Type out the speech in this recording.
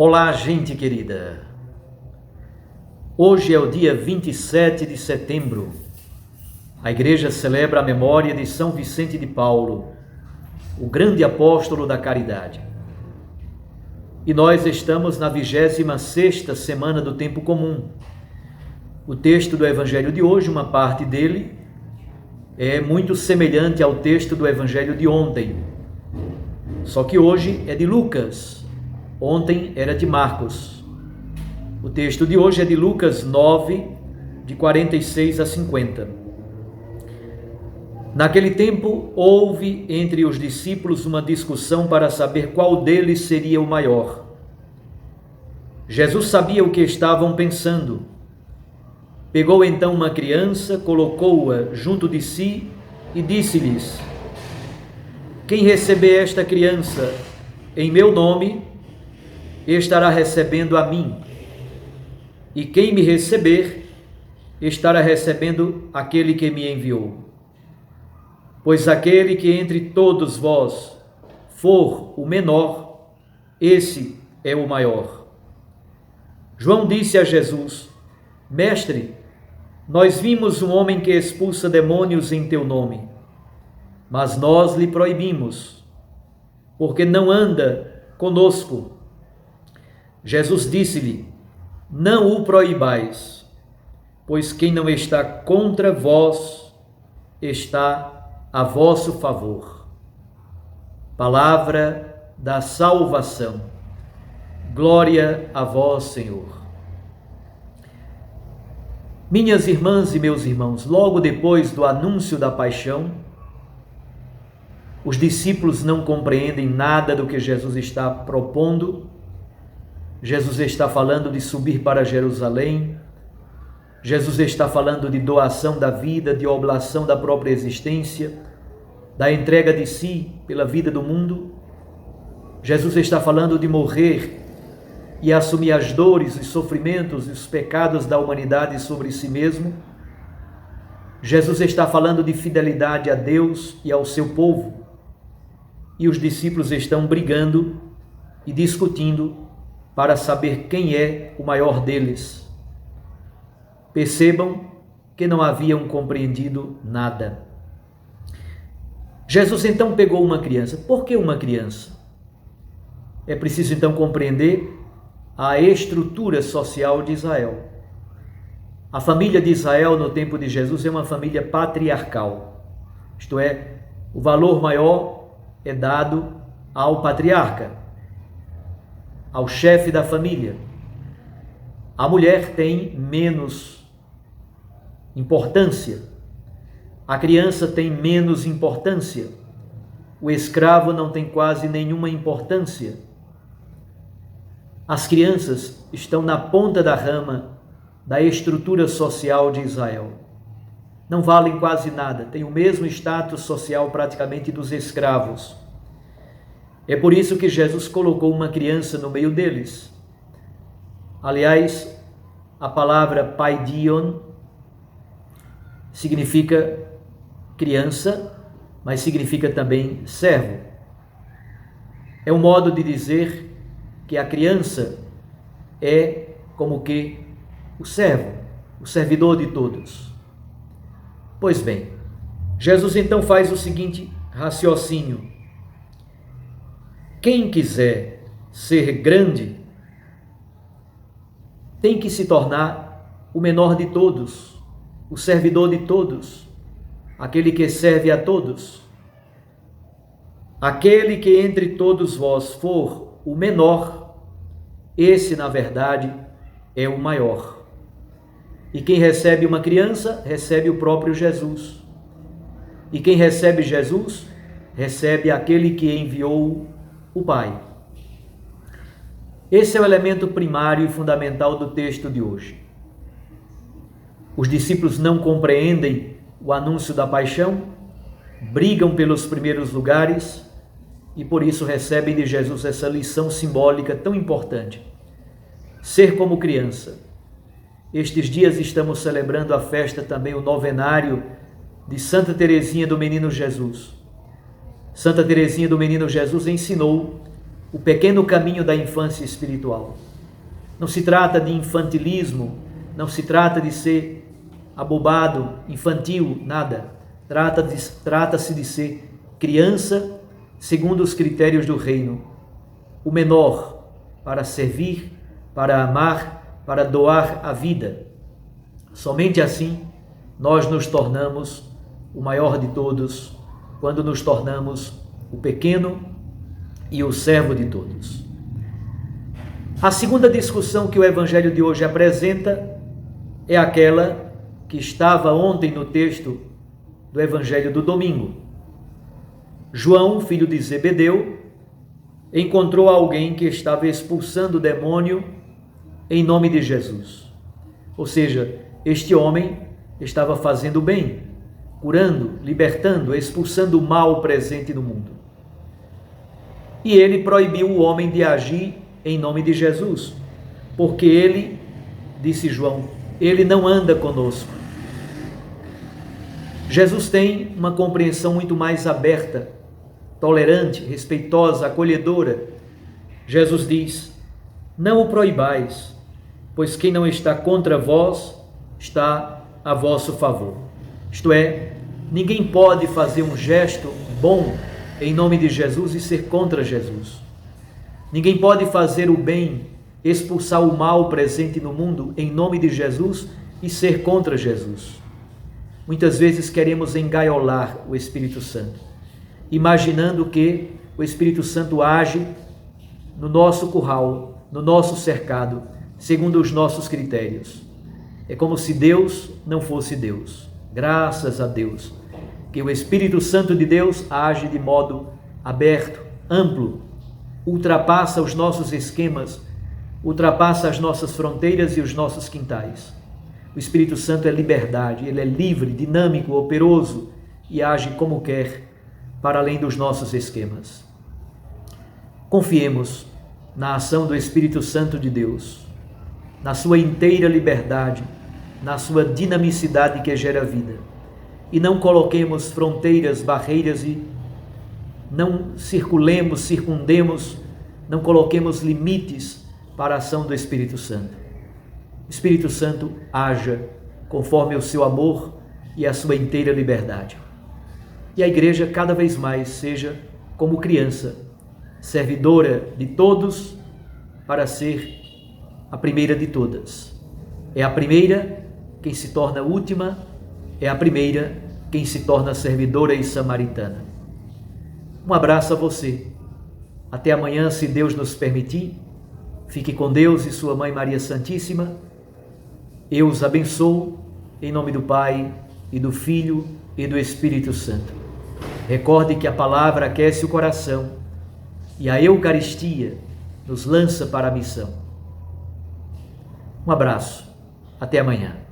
Olá, gente querida! Hoje é o dia 27 de setembro. A igreja celebra a memória de São Vicente de Paulo, o grande apóstolo da caridade. E nós estamos na 26ª semana do tempo comum. O texto do evangelho de hoje, uma parte dele, é muito semelhante ao texto do evangelho de ontem. Só que hoje é de Lucas. Ontem era de Marcos. O texto de hoje é de Lucas 9, de 46 a 50. Naquele tempo, houve entre os discípulos uma discussão para saber qual deles seria o maior. Jesus sabia o que estavam pensando. Pegou então uma criança, colocou-a junto de si e disse-lhes: quem receber esta criança em meu nome, estará recebendo a mim, e quem me receber, estará recebendo aquele que me enviou. Pois aquele que entre todos vós for o menor, esse é o maior. João disse a Jesus: Mestre, nós vimos um homem que expulsa demônios em teu nome, mas nós lhe proibimos, porque não anda conosco. Jesus disse-lhe: não o proibais, pois quem não está contra vós está a vosso favor. Palavra da salvação. Glória a vós, Senhor. Minhas irmãs e meus irmãos, logo depois do anúncio da paixão, os discípulos não compreendem nada do que Jesus está propondo. Jesus está falando de subir para Jerusalém. Jesus está falando de doação da vida, de oblação da própria existência, da entrega de si pela vida do mundo. Jesus está falando de morrer e assumir as dores, os sofrimentos e os pecados da humanidade sobre si mesmo. Jesus está falando de fidelidade a Deus e ao seu povo. E os discípulos estão brigando e discutindo para saber quem é o maior deles. Percebam que não haviam compreendido nada. Jesus então pegou uma criança. Por que uma criança? É preciso então compreender a estrutura social de Israel. A família de Israel no tempo de Jesus é uma família patriarcal. Isto é, o valor maior é dado ao patriarca, ao chefe da família. A mulher tem menos importância. A criança tem menos importância. O escravo não tem quase nenhuma importância. As crianças estão na ponta da rama da estrutura social de Israel. Não valem quase nada, têm o mesmo status social praticamente dos escravos. É por isso que Jesus colocou uma criança no meio deles. Aliás, a palavra paidion significa criança, mas significa também servo. É um modo de dizer que a criança é como que o servo, o servidor de todos. Pois bem, Jesus então faz o seguinte raciocínio: quem quiser ser grande tem que se tornar o menor de todos, o servidor de todos, aquele que serve a todos. Aquele que entre todos vós for o menor, esse, na verdade, é o maior. E quem recebe uma criança, recebe o próprio Jesus. E quem recebe Jesus, recebe aquele que enviou o Pai. Esse é o elemento primário e fundamental do texto de hoje. Os discípulos não compreendem o anúncio da paixão, brigam pelos primeiros lugares e por isso recebem de Jesus essa lição simbólica tão importante: ser como criança. Estes dias estamos celebrando a festa também, o novenário de Santa Teresinha do Menino Jesus. Santa Teresinha do Menino Jesus ensinou o pequeno caminho da infância espiritual. Não se trata de infantilismo, não se trata de ser abobado, infantil, nada. Trata-se de ser criança segundo os critérios do reino, o menor para servir, para amar, para doar a vida. Somente assim nós nos tornamos o maior de todos, quando nos tornamos o pequeno e o servo de todos. A segunda discussão que o Evangelho de hoje apresenta é aquela que estava ontem no texto do Evangelho do domingo. João, filho de Zebedeu, encontrou alguém que estava expulsando o demônio em nome de Jesus. Ou seja, este homem estava fazendo bem, curando, libertando, expulsando o mal presente no mundo. E ele proibiu o homem de agir em nome de Jesus, porque ele, disse João, ele não anda conosco. Jesus tem uma compreensão muito mais aberta, tolerante, respeitosa, acolhedora. Jesus diz: não o proibais, pois quem não está contra vós está a vosso favor. Isto é, ninguém pode fazer um gesto bom em nome de Jesus e ser contra Jesus. Ninguém pode fazer o bem, expulsar o mal presente no mundo em nome de Jesus e ser contra Jesus. Muitas vezes queremos engaiolar o Espírito Santo, imaginando que o Espírito Santo age no nosso curral, no nosso cercado, segundo os nossos critérios. É como se Deus não fosse Deus. Graças a Deus, que o Espírito Santo de Deus age de modo aberto, amplo, ultrapassa os nossos esquemas, ultrapassa as nossas fronteiras e os nossos quintais. O Espírito Santo é liberdade, ele é livre, dinâmico, operoso e age como quer, para além dos nossos esquemas. Confiemos na ação do Espírito Santo de Deus, na sua inteira liberdade, na sua dinamicidade que gera vida. E não coloquemos fronteiras, barreiras e não circundemos, não coloquemos limites para a ação do Espírito Santo. O Espírito Santo haja conforme o seu amor e a sua inteira liberdade. E a igreja cada vez mais seja como criança, servidora de todos para ser a primeira de todas. É a primeira quem se torna última, é a primeira quem se torna servidora e samaritana. Um abraço a você. Até amanhã, se Deus nos permitir. Fique com Deus e sua Mãe Maria Santíssima. Eu os abençoo em nome do Pai e do Filho e do Espírito Santo. Recorde que a palavra aquece o coração e a Eucaristia nos lança para a missão. Um abraço. Até amanhã.